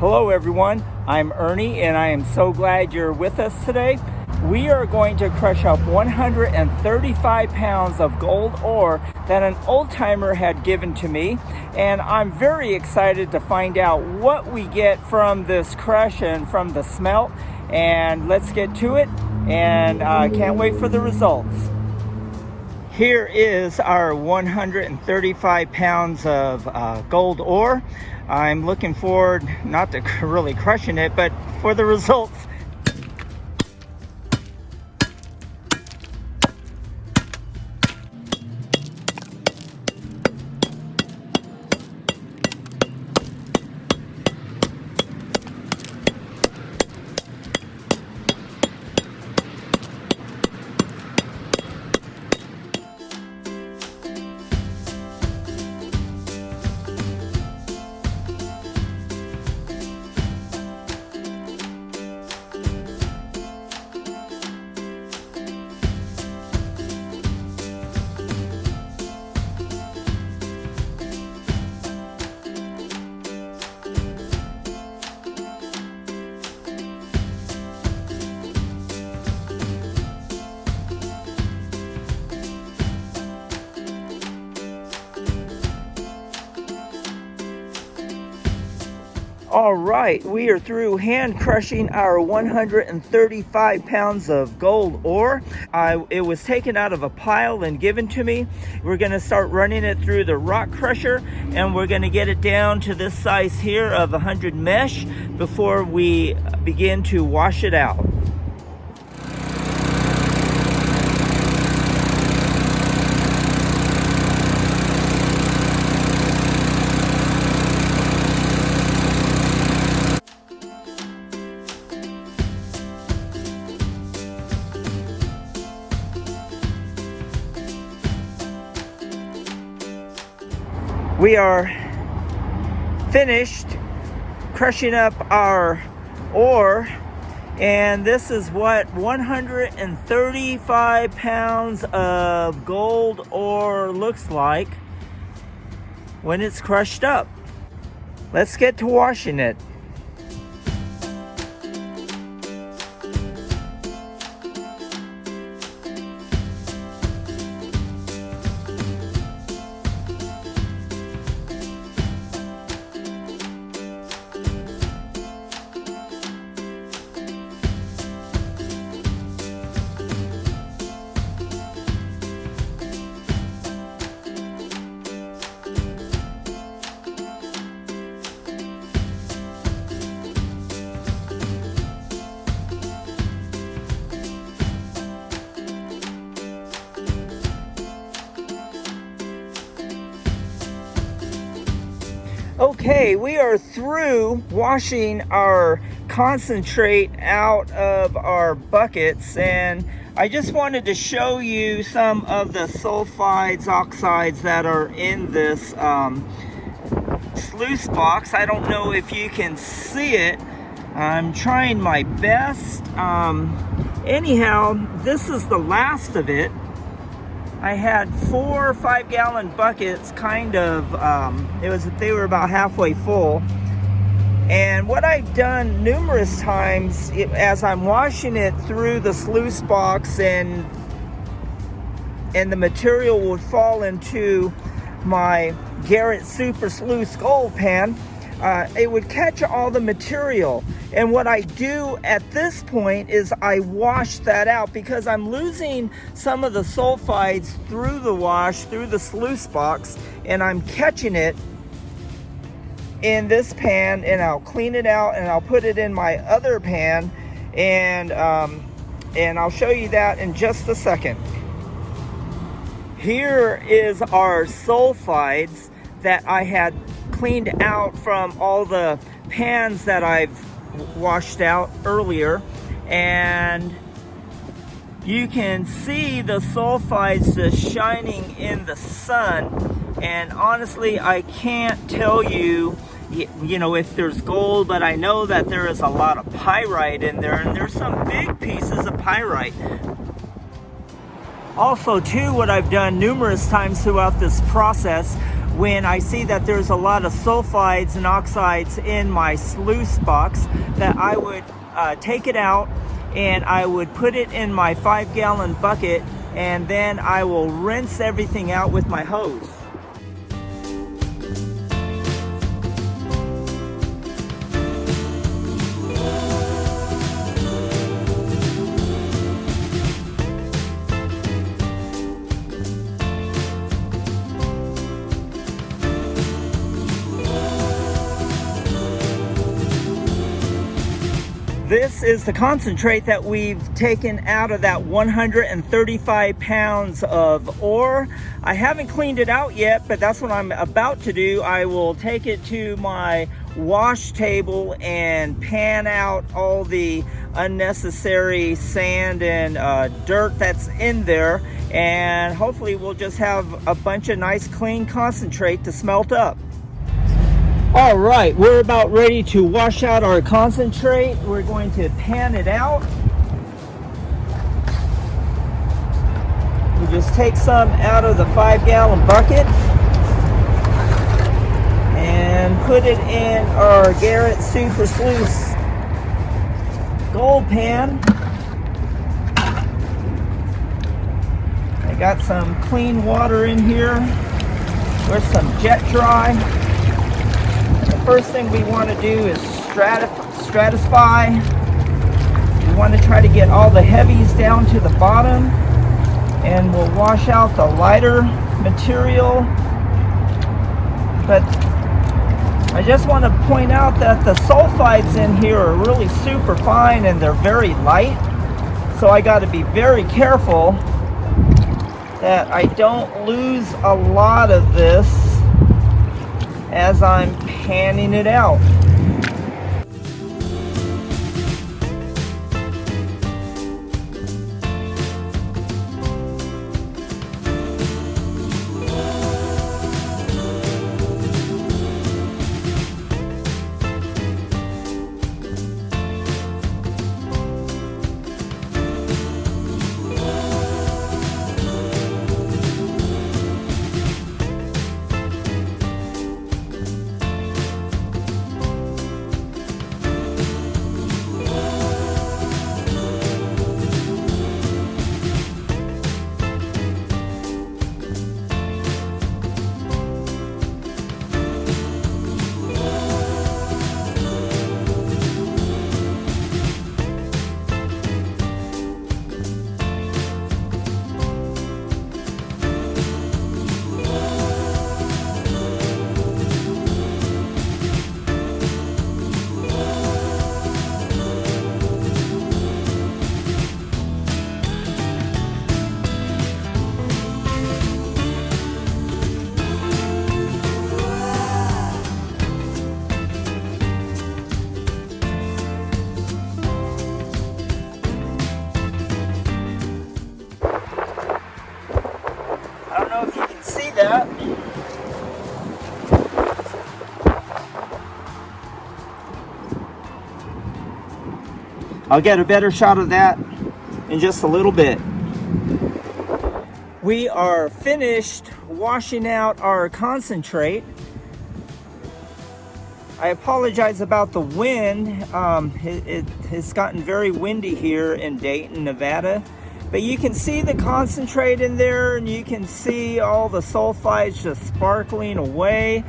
Hello everyone, I'm Ernie and I am so glad you're with us today. We are going to crush up 135 pounds of gold ore that an old timer had given to me, and I'm very excited to find out what we get from this crush and from the smelt. And let's get to it, and I can't wait for the results. Here is our 135 pounds of gold ore. I'm looking forward, not to really crushing it, but for the results. All right, we are through hand crushing our 135 pounds of gold ore. It was taken out of a pile and given to me. We're gonna start running it through the rock crusher, and we're gonna get it down to this size here of 100 mesh before we begin to wash it out. We are finished crushing up our ore, and this is what 135 pounds of gold ore looks like when it's crushed up. Let's get to washing it. Okay, we are through washing our concentrate out of our buckets, and I just wanted to show you some of the sulfides, oxides that are in this sluice box. I don't know if you can see it. I'm trying my best. Anyhow, this is the last of it. I had 4 5-gallon buckets, kind of, they were about halfway full. And what I've done numerous times, as I'm washing it through the sluice box, and the material would fall into my Garrett Super Sluice Gold pan, it would catch all the material. And what I do at this point is I wash that out, because I'm losing some of the sulfides through the wash, through the sluice box, and I'm catching it in this pan, and I'll clean it out and I'll put it in my other pan, and I'll show you that in just a second. Here is our sulfides that I had cleaned out from all the pans that I've washed out earlier, and you can see the sulfides just shining in the sun. And honestly, I can't tell you, if there's gold, but I know that there is a lot of pyrite in there, and there's some big pieces of pyrite. Also too, what I've done numerous times throughout this process, when I see that there's a lot of sulfides and oxides in my sluice box, that I would take it out and I would put it in my 5-gallon bucket, and then I will rinse everything out with my hose. This is the concentrate that we've taken out of that 135 pounds of ore. I haven't cleaned it out yet, but that's what I'm about to do. I will take it to my wash table and pan out all the unnecessary sand and dirt that's in there, and hopefully we'll just have a bunch of nice clean concentrate to smelt up. All right, we're about ready to wash out our concentrate. We're going to pan it out. We just take some out of the 5-gallon bucket and put it in our Garrett Super Sluice gold pan. I got some clean water in here with some jet dry. First thing we want to do is stratify. We want to try to get all the heavies down to the bottom, and we'll wash out the lighter material. But I just want to point out that the sulfides in here are really super fine and they're very light, so I got to be very careful that I don't lose a lot of this as I'm panning it out. That. I'll get a better shot of that in just a little bit. We are finished washing out our concentrate. I apologize about the wind. It has gotten very windy here in Dayton, Nevada. But you can see the concentrate in there, and you can see all the sulfides just sparkling away.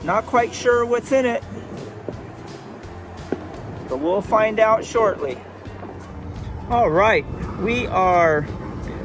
Not quite sure what's in it, but we'll find out shortly. All right, we are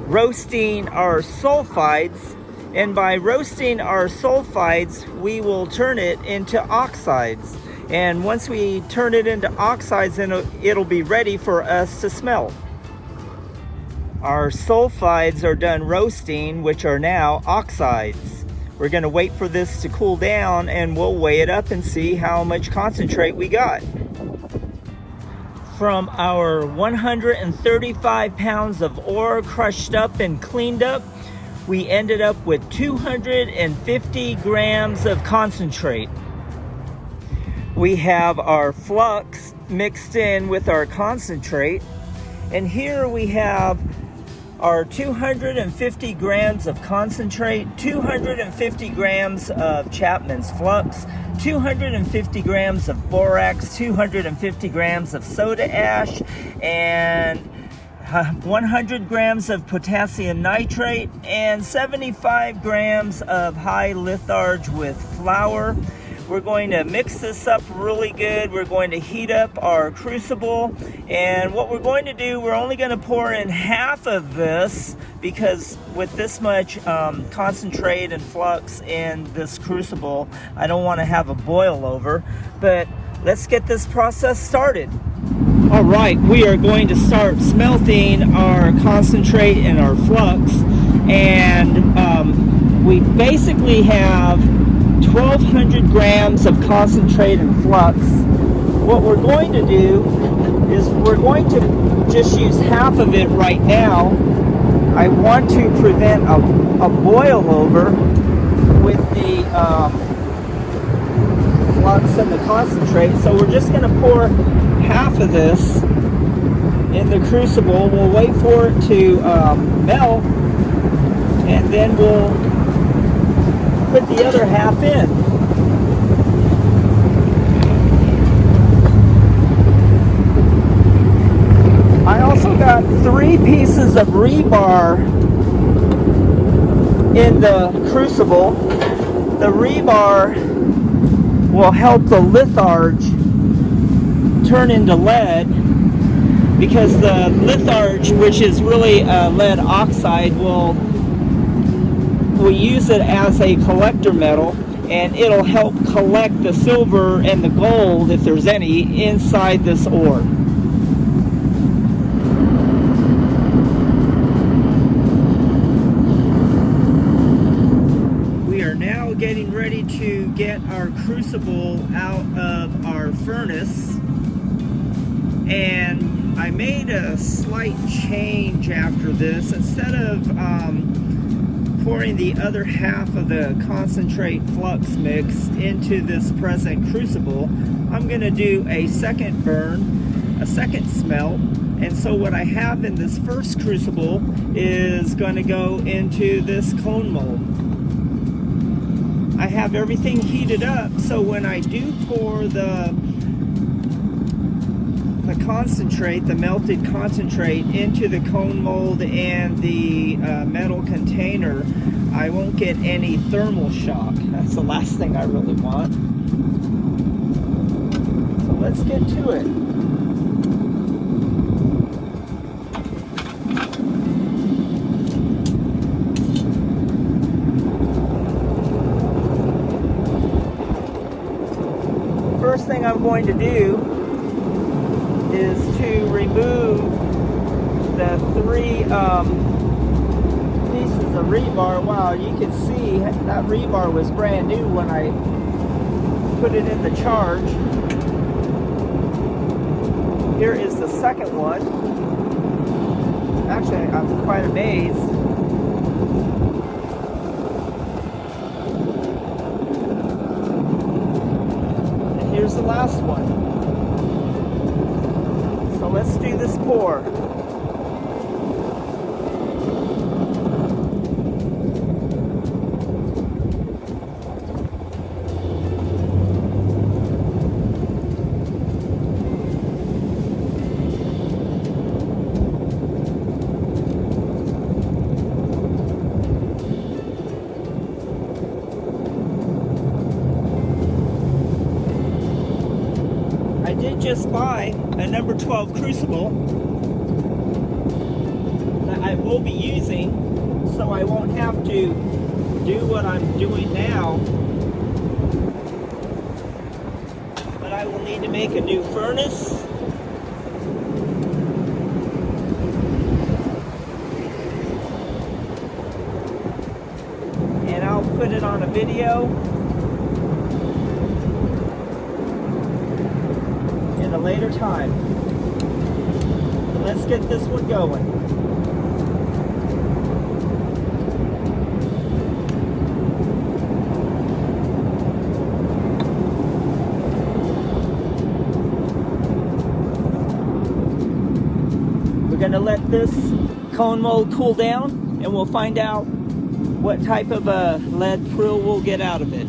roasting our sulfides, and by roasting our sulfides, we will turn it into oxides. And once we turn it into oxides, then it'll be ready for us to smelt. Our sulfides are done roasting, which are now oxides. We're going to wait for this to cool down, and we'll weigh it up and see how much concentrate we got. From our 135 pounds of ore crushed up and cleaned up, we ended up with 250 grams of concentrate. We have our flux mixed in with our concentrate, and here we have are 250 grams of concentrate, 250 grams of Chapman's flux, 250 grams of borax, 250 grams of soda ash, and 100 grams of potassium nitrate, and 75 grams of high litharge with flour. We're going to mix this up really good. We're going to heat up our crucible, and what we're going to do, we're only going to pour in half of this, because with this much concentrate and flux in this crucible, I don't want to have a boil over. But let's get this process started. All right, we are going to start smelting our concentrate and our flux, and we basically have 1,200 grams of concentrate and flux. What we're going to do is we're going to just use half of it right now. I want to prevent a boil over with the flux and the concentrate, so we're just going to pour half of this in the crucible. We'll wait for it to melt, and then we'll put the other half in. I also got 3 pieces of rebar in the crucible. The rebar will help the litharge turn into lead, because the litharge, which is really lead oxide, we use it as a collector metal, and it'll help collect the silver and the gold, if there's any, inside this ore. We are now getting ready to get our crucible out of our furnace, and I made a slight change after this. Instead of pouring the other half of the concentrate flux mix into this present crucible, I'm going to do a second burn, a second smelt. And so what I have in this first crucible is going to go into this cone mold. I have everything heated up, so when I do pour the concentrate, the melted concentrate, into the cone mold and the metal container, I won't get any thermal shock. That's the last thing I really want. So let's get to it. The first thing I'm going to do is to remove the 3 pieces of rebar. Wow, you can see that rebar was brand new when I put it in the charge. Here is the second one. Actually, I'm quite amazed. And here's the last one. So let's do this pour. I did just buy a number 12 crucible that I will be using, so I won't have to do what I'm doing now, but I will need to make a new furnace, and I'll put it on a video at a later time. But let's get this one going. We're going to let this cone will cool down and we'll find out what type of a lead prill we'll get out of it.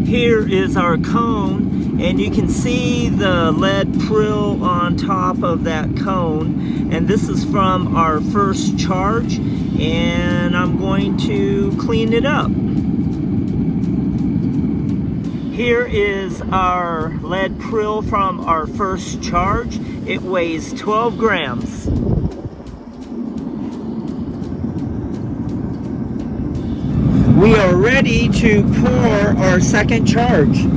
Here is our cone, and you can see the lead prill on top of that cone, and this is from our first charge, and I'm going to clean it up. Here is our lead prill from our first charge. It weighs 12 grams. We are ready to pour our second charge.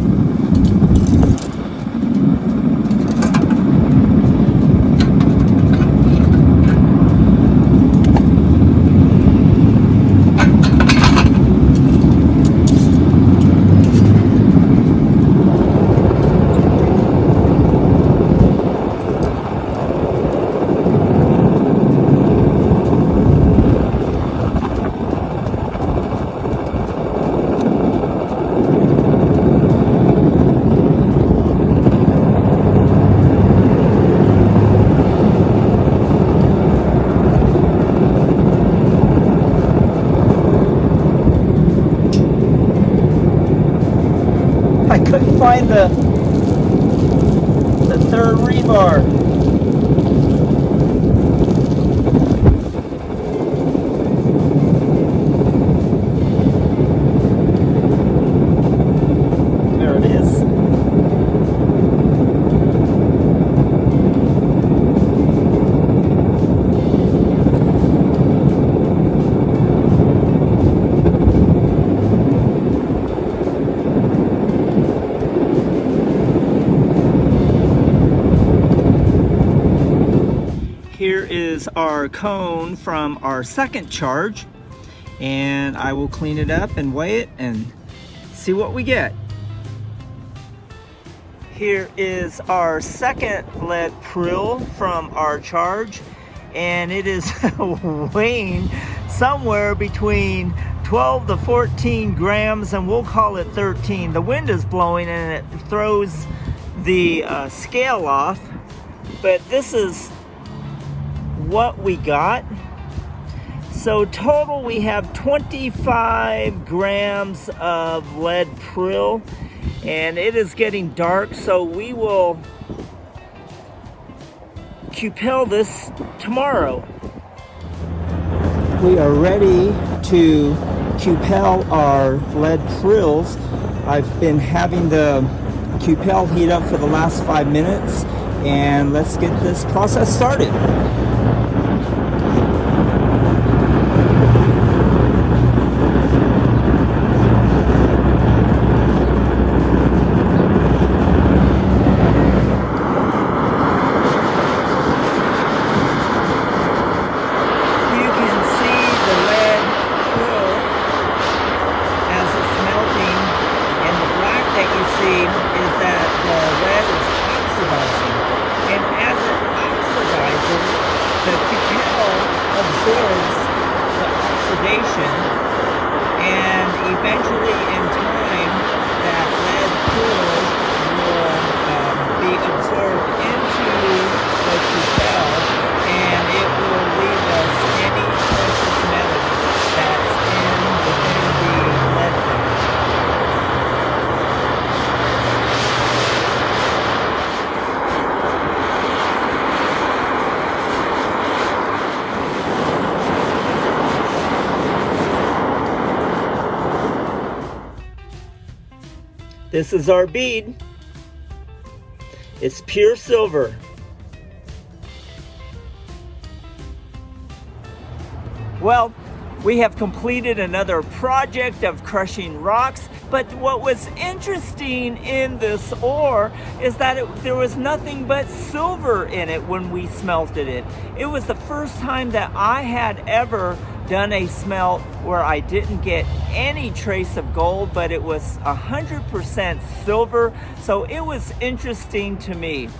I couldn't find the third rebar. There it is. Here is our cone from our second charge, and I will clean it up and weigh it and see what we get. Here is our second lead prill from our charge, and it is weighing somewhere between 12 to 14 grams, and we'll call it 13. The wind is blowing and it throws the scale off, but this is what we got. So total we have 25 grams of lead prill, and it is getting dark, so we will cupel this tomorrow. We are ready to cupel our lead prills. I've been having the cupel heat up for the last 5 minutes, and let's get this process started. Is that the lead is oxidizing, and as it oxidizes, the cupel absorbs the oxidation, and eventually in time that lead prill will be absorbed into the cupel, and it will leave us any precious metals that's within the lead prill. This is our bead. It's pure silver. Well, we have completed another project of crushing rocks, but what was interesting in this ore is that there was nothing but silver in it when we smelted it. It was the first time that I had ever done a smelt where I didn't get any trace of gold, but it was 100% silver, so it was interesting to me.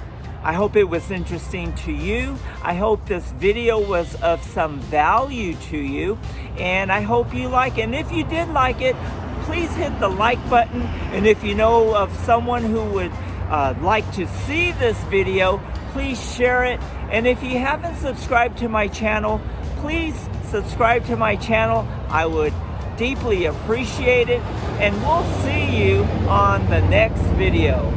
I hope it was interesting to you. I hope this video was of some value to you, and I hope you like it. And if you did like it, please hit the like button, and if you know of someone who would like to see this video, please share it. And if you haven't subscribed to my channel, please subscribe to my channel. I would deeply appreciate it, and we'll see you on the next video.